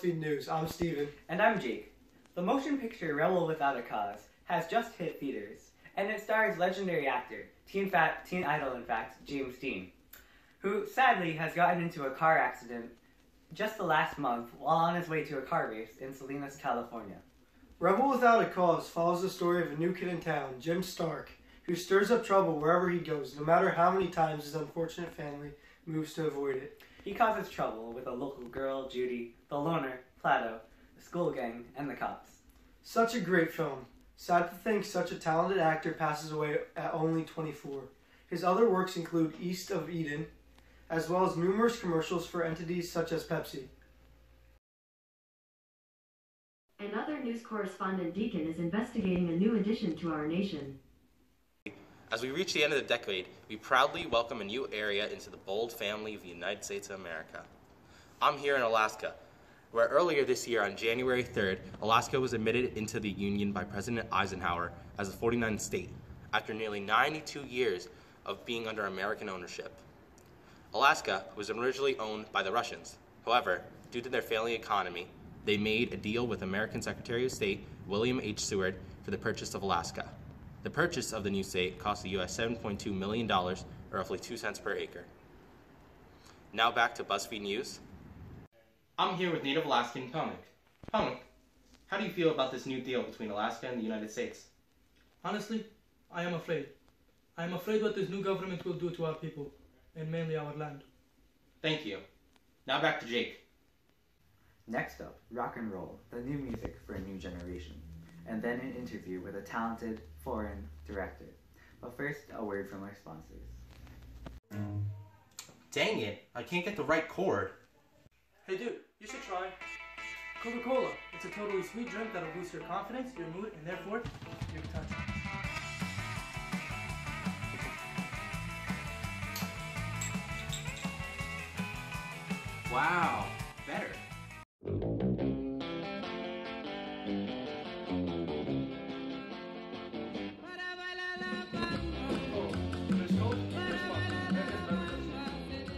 BuzzFeed News. I'm Steven. And I'm Jake. The motion picture Rebel Without a Cause has just hit theaters, and it stars legendary actor, teen idol in fact, James Dean, who sadly has gotten into a car accident just the last month while on his way to a car race in Salinas, California. Rebel Without a Cause follows the story of a new kid in town, Jim Stark, who stirs up trouble wherever he goes, no matter how many times his unfortunate family moves to avoid it. He causes trouble with a local girl, Judy, the loner, Plato, the school gang, and the cops. Such a great film. Sad to think such a talented actor passes away at only 24. His other works include East of Eden, as well as numerous commercials for entities such as Pepsi. Another news correspondent, Deacon, is investigating a new addition to our nation. As we reach the end of the decade, we proudly welcome a new area into the bold family of the United States of America. I'm here in Alaska, where earlier this year on January 3rd, Alaska was admitted into the Union by President Eisenhower as a 49th state, after nearly 92 years of being under American ownership. Alaska was originally owned by the Russians. However, due to their failing economy, they made a deal with American Secretary of State William H. Seward for the purchase of Alaska. The purchase of the new state cost the U.S. $7.2 million, or roughly 2 cents per acre. Now back to BuzzFeed News. I'm here with Native Alaskan Ponik. Ponik, how do you feel about this new deal between Alaska and the United States? Honestly, I am afraid. I am afraid what this new government will do to our people, and mainly our land. Thank you. Now back to Jake. Next up, rock and roll, the new music for a new generation, and then an interview with a talented foreign director. But first, a word from our sponsors. Dang it, I can't get the right chord. Hey dude, you should try Coca-Cola. It's a totally sweet drink that'll boost your confidence, your mood, and therefore, your touch. Wow, better.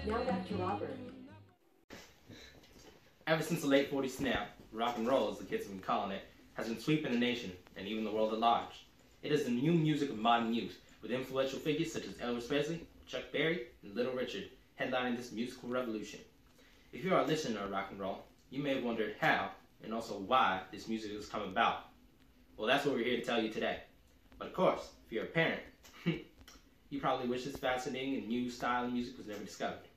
Now back to Robert. Ever since the late 40s to now, rock and roll, as the kids have been calling it, has been sweeping the nation and even the world at large. It is the new music of modern youth, with influential figures such as Elvis Presley, Chuck Berry, and Little Richard headlining this musical revolution. If you are a listener to rock and roll, you may have wondered how, and also why, this music has come about. Well, that's what we're here to tell you today. But of course, if you're a parent, you probably wish this fascinating and new style of music was never discovered.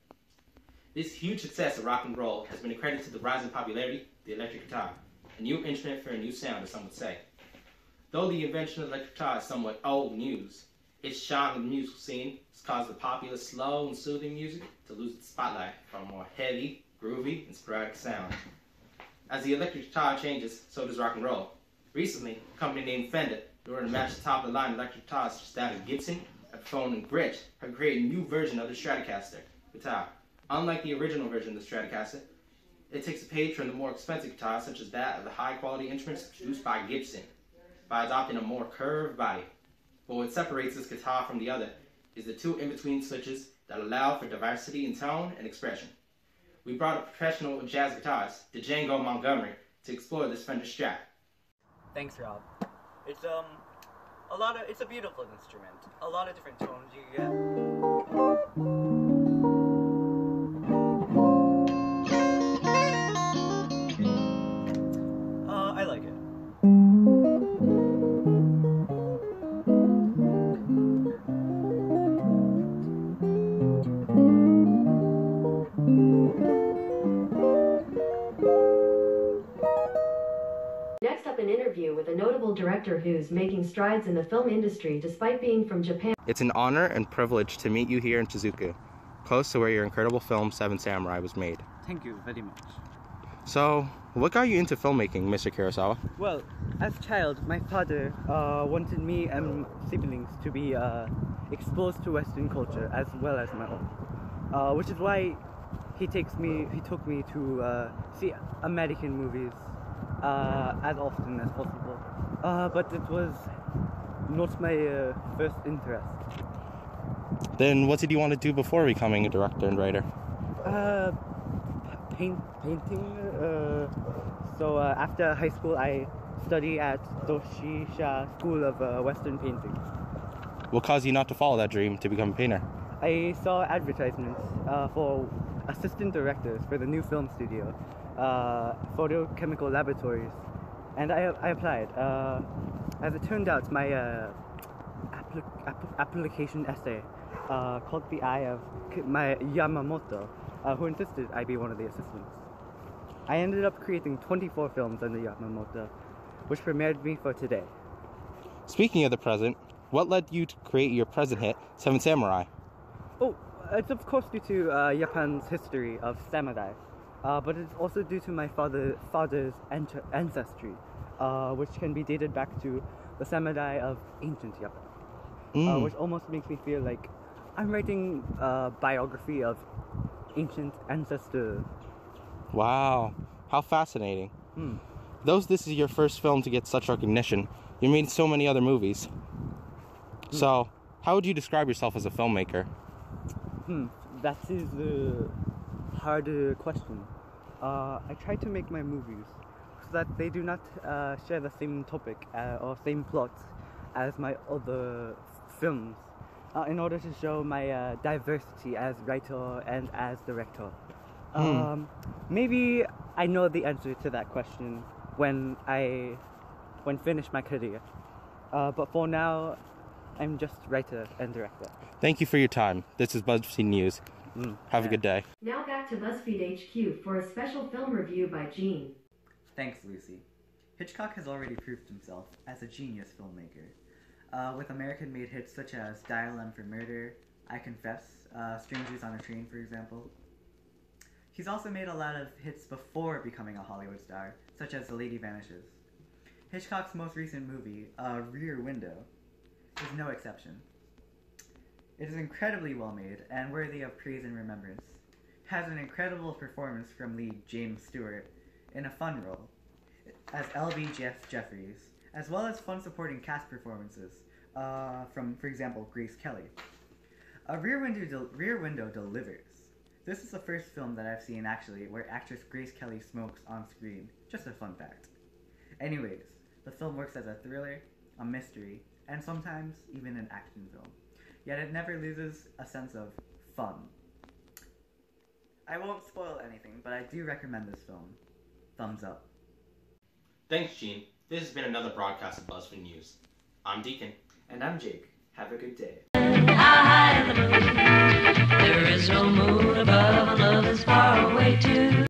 This huge success of rock and roll has been a credit to the rising popularity of the electric guitar, a new instrument for a new sound, as some would say. Though the invention of the electric guitar is somewhat old news, its shine in the musical scene has caused the popular slow and soothing music to lose its spotlight for a more heavy, groovy, and sporadic sound. As the electric guitar changes, so does rock and roll. Recently, a company named Fender, in order to match the top-of-the-line electric guitars such as that of Gibson, Epiphone, and Gretsch, have created a new version of the Stratocaster guitar. Unlike the original version of the Stratocaster, it takes a page from the more expensive guitars such as that of the high-quality instruments produced by Gibson, by adopting a more curved body. But what separates this guitar from the other is the two in-between switches that allow for diversity in tone and expression. We brought a professional jazz guitarist, Django Montgomery, to explore this Fender Strat. Thanks, Rob. It's a beautiful instrument. A lot of different tones you get. I like it. Next up, an interview with a notable director who's making strides in the film industry despite being from Japan. It's an honor and privilege to meet you here in Shizuku, close to where your incredible film Seven Samurai was made. Thank you very much. So, what got you into filmmaking, Mr. Kurosawa? Well, as a child, my father wanted me and siblings to be exposed to Western culture as well as my own, which is why he took me to see American movies as often as possible. But it was not my first interest. Then what did you want to do before becoming a director and writer? painting. So after high school, I study at Doshisha School of Western Painting. What caused you not to follow that dream to become a painter? I saw advertisements for assistant directors for the new film studio, photochemical laboratories, and I applied. As it turned out, my application essay caught the eye of my Yamamoto, who insisted I be one of the assistants. I ended up creating 24 films under Yamamoto, which premiered me for today. Speaking of the present, what led you to create your present hit, Seven Samurai? Oh, it's of course due to Japan's history of samurai, but it's also due to my father's ancestry, which can be dated back to the samurai of ancient Japan, which almost makes me feel like I'm writing a biography of ancient ancestors. Wow, how fascinating. Though this is your first film to get such recognition, you made so many other movies. So, how would you describe yourself as a filmmaker? That is a harder question. I try to make my movies so that they do not share the same topic or same plot as my other films, in order to show my diversity as writer and as director. Maybe I know the answer to that question when finish my career. But for now, I'm just writer and director. Thank you for your time. This is BuzzFeed News. Have a good day. Now back to BuzzFeed HQ for a special film review by Gene. Thanks, Lucy. Hitchcock has already proved himself as a genius filmmaker, with American-made hits such as Dial M for Murder, I Confess, Strangers on a Train, for example. He's also made a lot of hits before becoming a Hollywood star, such as The Lady Vanishes. Hitchcock's most recent movie, Rear Window, is no exception. It is incredibly well made and worthy of praise and remembrance. It has an incredible performance from lead James Stewart in a fun role as L.B. Jeffries, as well as fun supporting cast performances from, for example, Grace Kelly. Rear Window delivers. This is the first film that I've seen actually where actress Grace Kelly smokes on screen. Just a fun fact. Anyways, the film works as a thriller, a mystery, and sometimes even an action film. Yet it never loses a sense of fun. I won't spoil anything, but I do recommend this film. Thumbs up. Thanks, Gene. This has been another broadcast of BuzzFeed News. I'm Deacon. And I'm Jake. Have a good day. How high in the moon?